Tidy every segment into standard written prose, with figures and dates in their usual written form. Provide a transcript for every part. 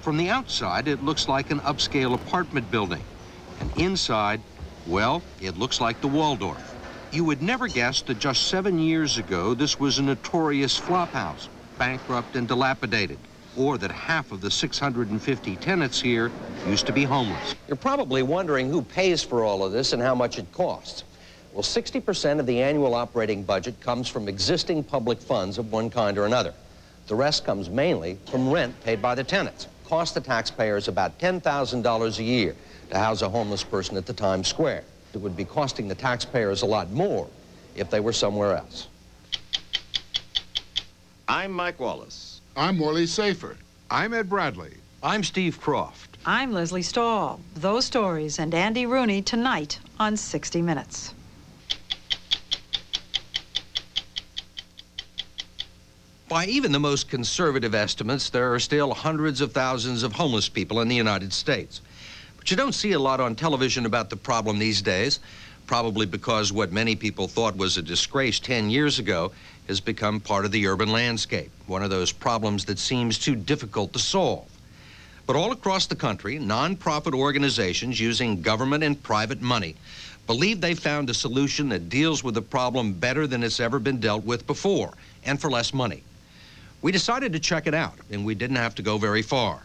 From the outside, it looks like an upscale apartment building. And inside, well, it looks like the Waldorf. You would never guess that just 7 years ago, this was a notorious flophouse, bankrupt and dilapidated, or that half of the 650 tenants here used to be homeless. You're probably wondering who pays for all of this and how much it costs. Well, 60% of the annual operating budget comes from existing public funds of one kind or another. The rest comes mainly from rent paid by the tenants. Cost the taxpayers about $10,000 a year to house a homeless person at the Times Square. It would be costing the taxpayers a lot more if they were somewhere else. I'm Mike Wallace. I'm Morley Safer. I'm Ed Bradley. I'm Steve Croft. I'm Leslie Stahl. Those stories and Andy Rooney tonight on 60 Minutes. By even the most conservative estimates, there are still hundreds of thousands of homeless people in the United States. But you don't see a lot on television about the problem these days, probably because what many people thought was a disgrace 10 years ago has become part of the urban landscape, one of those problems that seems too difficult to solve. But all across the country, nonprofit organizations using government and private money believe they found a solution that deals with the problem better than it's ever been dealt with before, and for less money. We decided to check it out, and we didn't have to go very far.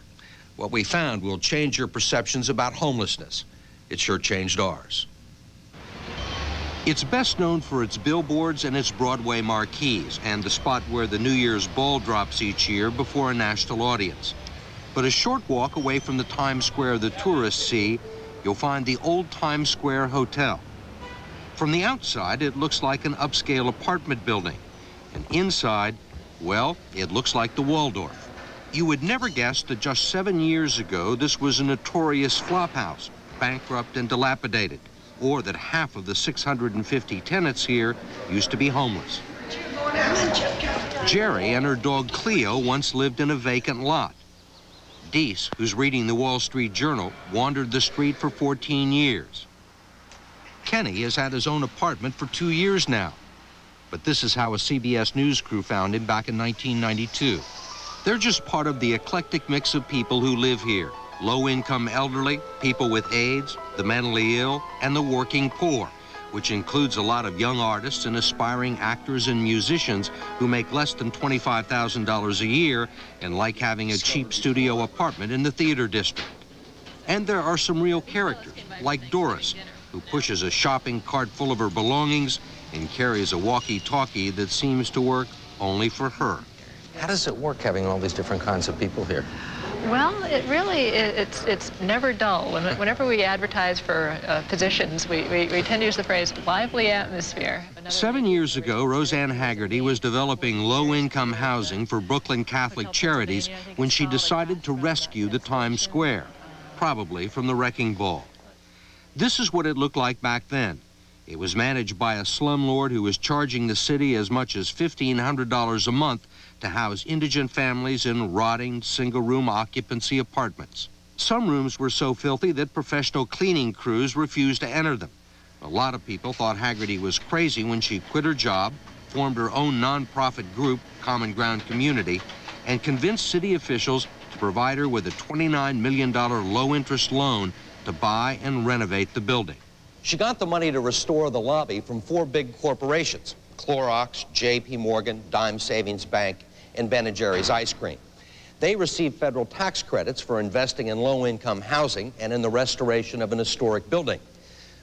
What we found will change your perceptions about homelessness. It sure changed ours. It's best known for its billboards and its Broadway marquees, and the spot where the New Year's ball drops each year before a national audience. But a short walk away from the Times Square the tourists see, you'll find the old Times Square Hotel. From the outside, it looks like an upscale apartment building, and inside, well, it looks like the Waldorf. You would never guess that just 7 years ago, this was a notorious flophouse, bankrupt and dilapidated, or that half of the 650 tenants here used to be homeless. Jerry and her dog Cleo once lived in a vacant lot. Deese, who's reading the Wall Street Journal, wandered the street for 14 years. Kenny has had his own apartment for 2 years now. But this is how a CBS News crew found him back in 1992. They're just part of the eclectic mix of people who live here. Low-income elderly, people with AIDS, the mentally ill, and the working poor, which includes a lot of young artists and aspiring actors and musicians who make less than $25,000 a year and like having a cheap studio apartment in the theater district. And there are some real characters, like Doris, who pushes a shopping cart full of her belongings and carries a walkie-talkie that seems to work only for her. How does it work having all these different kinds of people here? Well, it's never dull. Whenever we advertise for positions, we tend to use the phrase lively atmosphere. 7 years ago, Roseanne Haggerty was developing low-income housing for Brooklyn Catholic Charities when she decided to rescue the Times Square, probably from the wrecking ball. This is what it looked like back then. It was managed by a slumlord who was charging the city as much as $1,500 a month to house indigent families in rotting, single-room occupancy apartments. Some rooms were so filthy that professional cleaning crews refused to enter them. A lot of people thought Haggerty was crazy when she quit her job, formed her own nonprofit group, Common Ground Community, and convinced city officials to provide her with a $29 million low-interest loan to buy and renovate the building. She got the money to restore the lobby from 4 big corporations: Clorox, J.P. Morgan, Dime Savings Bank, and Ben & Jerry's Ice Cream. They received federal tax credits for investing in low-income housing and in the restoration of an historic building.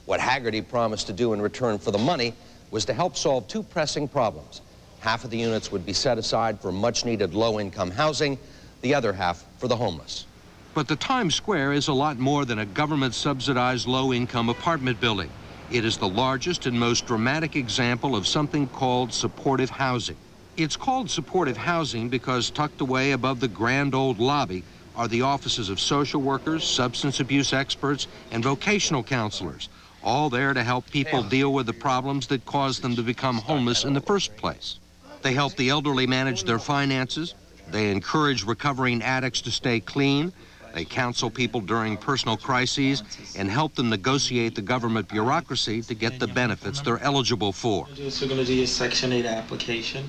What Haggerty promised to do in return for the money was to help solve 2 pressing problems. Half of the units would be set aside for much-needed low-income housing, the other half for the homeless. But the Times Square is a lot more than a government-subsidized low-income apartment building. It is the largest and most dramatic example of something called supportive housing. It's called supportive housing because tucked away above the grand old lobby are the offices of social workers, substance abuse experts, and vocational counselors, all there to help people deal with the problems that caused them to become homeless in the first place. They help the elderly manage their finances. They encourage recovering addicts to stay clean. They counsel people during personal crises and help them negotiate the government bureaucracy to get the benefits they're eligible for. So we're going to do your Section 8 application.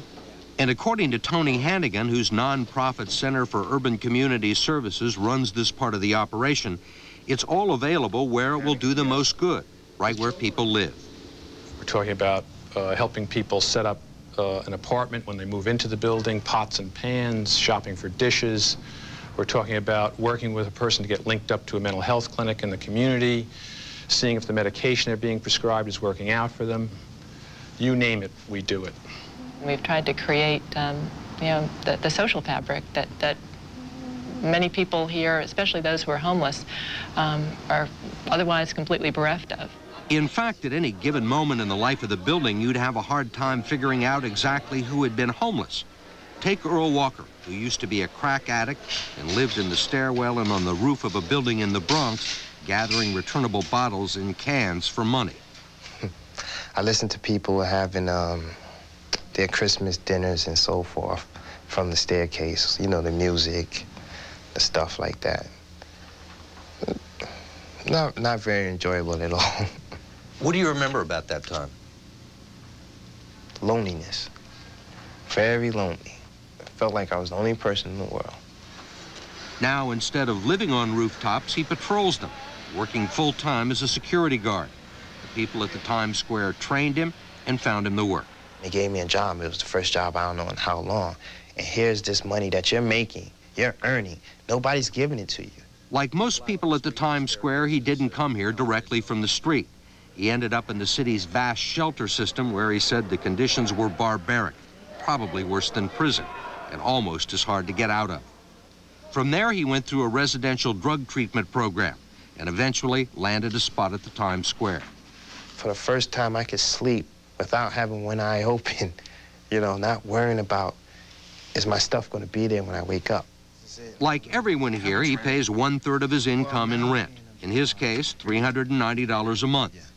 And according to Tony Hannigan, whose nonprofit Center for Urban Community Services runs this part of the operation, it's all available where it will do the most good, right where people live. We're talking about helping people set up an apartment when they move into the building, pots and pans, shopping for dishes. We're talking about working with a person to get linked up to a mental health clinic in the community, seeing if the medication they're being prescribed is working out for them. You name it, we do it. We've tried to create, you know, the social fabric that many people here, especially those who are homeless, are otherwise completely bereft of. In fact, at any given moment in the life of the building, you'd have a hard time figuring out exactly who had been homeless. Take Earl Walker, who used to be a crack addict and lived in the stairwell and on the roof of a building in the Bronx, gathering returnable bottles and cans for money. I listen to people having their Christmas dinners and so forth from the staircase, you know, the music, the stuff like that. Not very enjoyable at all. What do you remember about that time? Loneliness. Very lonely. I felt like I was the only person in the world. Now, instead of living on rooftops, he patrols them, working full-time as a security guard. The people at the Times Square trained him and found him the work. They gave me a job. It was the first job I don't know in how long. And here's this money that you're making, you're earning. Nobody's giving it to you. Like most people at the Times Square, he didn't come here directly from the street. He ended up in the city's vast shelter system where he said the conditions were barbaric, probably worse than prison, and almost as hard to get out of. From there, he went through a residential drug treatment program and eventually landed a spot at the Times Square. For the first time, I could sleep without having one eye open, you know, not worrying about, is my stuff going to be there when I wake up? Like everyone here, he pays 1/3 of his income in rent. In his case, $390 a month.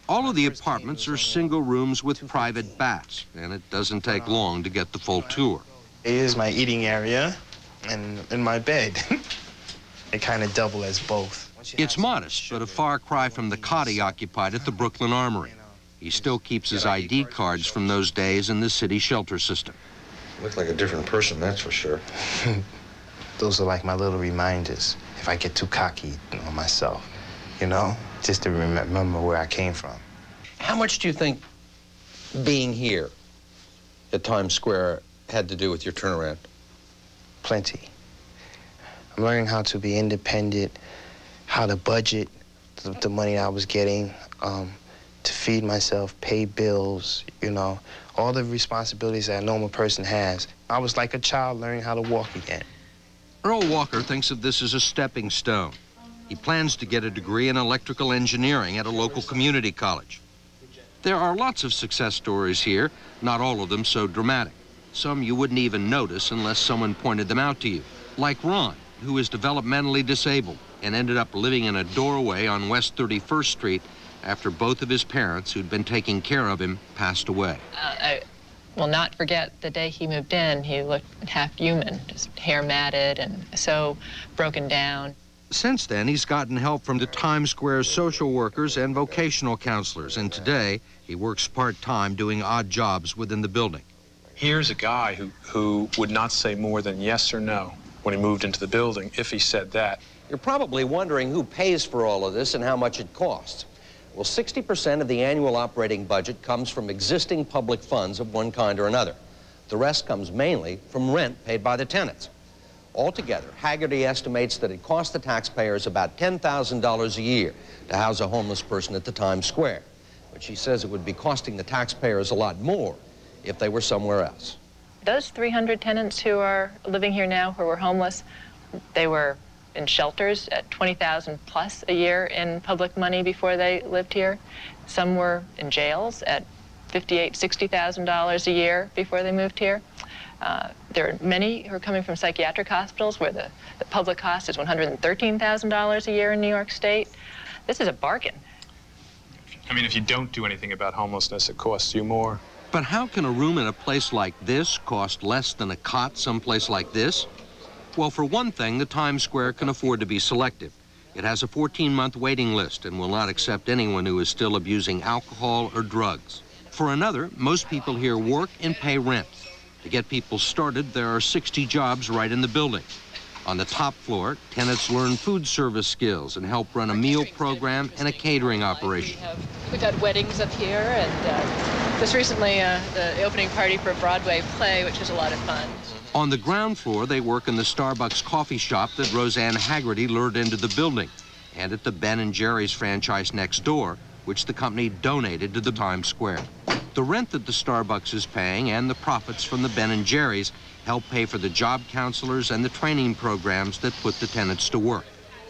All of the apartments are single rooms with private baths, and it doesn't take long to get the full tour. Here's my eating area and my bed. They kind of double as both. It's modest, but a far cry from the cot he occupied at the Brooklyn Armory. He still keeps his ID cards from those days in the city shelter system. Look like a different person, that's for sure. Those are like my little reminders if I get too cocky on myself, you know, just to remember where I came from. How much do you think being here at Times Square had to do with your turnaround? Plenty. I'm learning how to be independent, how to budget the money I was getting, to feed myself, pay bills, you know, all the responsibilities that a normal person has. I was like a child learning how to walk again. Earl Walker thinks of this as a stepping stone. He plans to get a degree in electrical engineering at a local community college. There are lots of success stories here, not all of them so dramatic. Some you wouldn't even notice unless someone pointed them out to you, like Ron, who is developmentally disabled and ended up living in a doorway on West 31st Street after both of his parents, who'd been taking care of him, passed away. I will not forget the day he moved in. He looked half human, just hair matted and so broken down. Since then, he's gotten help from the Times Square social workers and vocational counselors, and today he works part-time doing odd jobs within the building. Here's a guy who would not say more than yes or no when he moved into the building if he said that. You're probably wondering who pays for all of this and how much it costs. Well, 60% of the annual operating budget comes from existing public funds of one kind or another. The rest comes mainly from rent paid by the tenants. Altogether, Haggerty estimates that it costs the taxpayers about $10,000 a year to house a homeless person at the Times Square. But she says it would be costing the taxpayers a lot more if they were somewhere else. Those 300 tenants who are living here now who were homeless, they were in shelters at $20,000 plus a year in public money before they lived here. Some were in jails at $58,000, $60,000 a year before they moved here. There are many who are coming from psychiatric hospitals where the public cost is $113,000 a year in New York State. This is a bargain. I mean, if you don't do anything about homelessness, it costs you more. But how can a room in a place like this cost less than a cot someplace like this? Well, for one thing, the Times Square can afford to be selective. It has a 14-month waiting list and will not accept anyone who is still abusing alcohol or drugs. For another, most people here work and pay rent. To get people started, there are 60 jobs right in the building. On the top floor, tenants learn food service skills and help run a meal program and a catering operation. We've had weddings up here, and just recently the opening party for a Broadway play, which is a lot of fun. On the ground floor, they work in the Starbucks coffee shop that Roseanne Haggerty lured into the building, and at the Ben & Jerry's franchise next door, which the company donated to the Times Square. The rent that the Starbucks is paying and the profits from the Ben & Jerry's help pay for the job counselors and the training programs that put the tenants to work.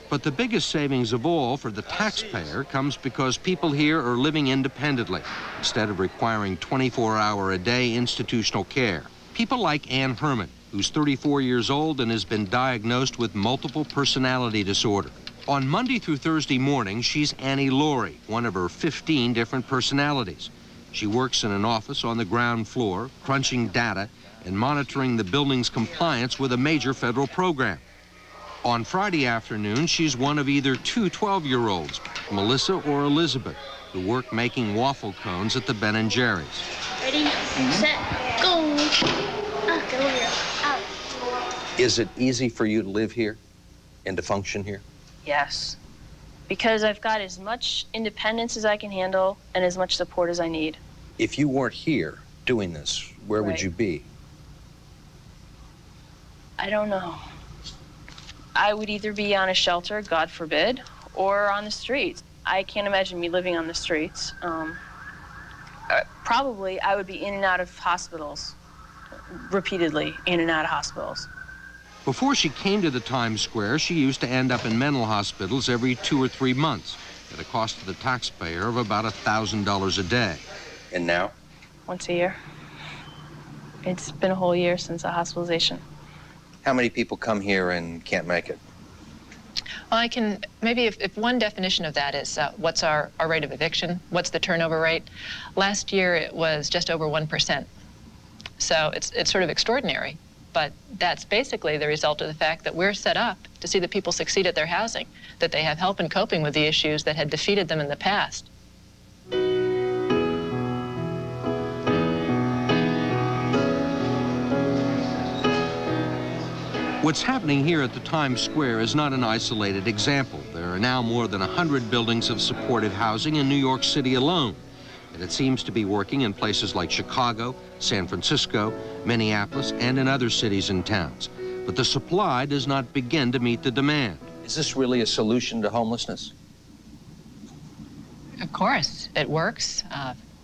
But the biggest savings of all for the taxpayer comes because people here are living independently instead of requiring 24-hour-a-day institutional care. People like Ann Herman, who's 34 years old and has been diagnosed with multiple personality disorder. On Monday through Thursday morning, she's Annie Laurie, one of her 15 different personalities. She works in an office on the ground floor, crunching data and monitoring the building's compliance with a major federal program. On Friday afternoon, she's one of either two 12-year-olds, Melissa or Elizabeth, who work making waffle cones at the Ben & Jerry's. Ready, set, go. Go here. Out. Is it easy for you to live here and to function here? Yes, because I've got as much independence as I can handle and as much support as I need. If you weren't here doing this, where would you be? I don't know. I would either be on a shelter, God forbid, or on the streets. I can't imagine me living on the streets. Probably I would be in and out of hospitals, repeatedly in and out of hospitals. Before she came to the Times Square, she used to end up in mental hospitals every 2 or 3 months at a cost to the taxpayer of about $1,000 a day. And now? Once a year. It's been a whole year since a hospitalization. How many people come here and can't make it? Well, maybe if one definition of that is what's our rate of eviction, what's the turnover rate? Last year it was just over 1%. So it's sort of extraordinary, but that's basically the result of the fact that we're set up to see that people succeed at their housing, that they have help in coping with the issues that had defeated them in the past. What's happening here at the Times Square is not an isolated example. There are now more than 100 buildings of supportive housing in New York City alone. And it seems to be working in places like Chicago, San Francisco, Minneapolis, and in other cities and towns. But the supply does not begin to meet the demand. Is this really a solution to homelessness? Of course, it works.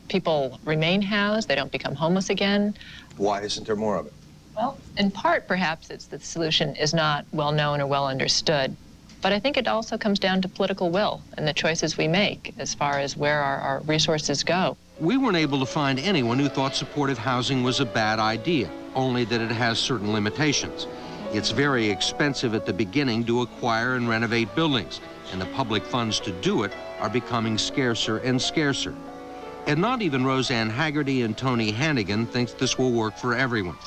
People remain housed, they don't become homeless again. Why isn't there more of it? Well, in part, perhaps, it's that the solution is not well known or well understood. But I think it also comes down to political will and the choices we make as far as where our resources go. We weren't able to find anyone who thought supportive housing was a bad idea, only that it has certain limitations. It's very expensive at the beginning to acquire and renovate buildings, and the public funds to do it are becoming scarcer and scarcer. And not even Roseanne Haggerty and Tony Hannigan thinks this will work for everyone.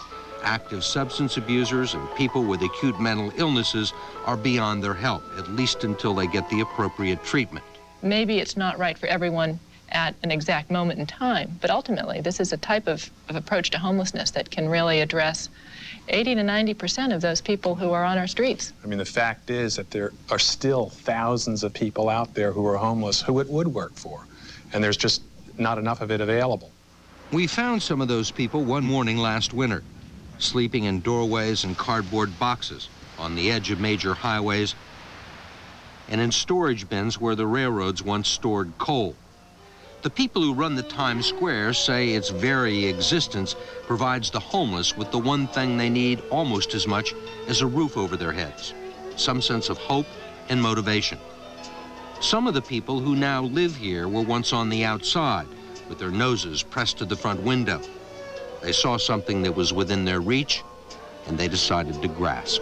Active substance abusers and people with acute mental illnesses are beyond their help, at least until they get the appropriate treatment. Maybe it's not right for everyone at an exact moment in time, but ultimately this is a type of approach to homelessness that can really address 80 to 90% of those people who are on our streets. I mean, the fact is that there are still thousands of people out there who are homeless who it would work for, and there's just not enough of it available. We found some of those people one morning last winter, sleeping in doorways and cardboard boxes on the edge of major highways and in storage bins where the railroads once stored coal. The people who run the Times Square say its very existence provides the homeless with the one thing they need almost as much as a roof over their heads, some sense of hope and motivation. Some of the people who now live here were once on the outside with their noses pressed to the front window. They saw something that was within their reach, and they decided to grasp.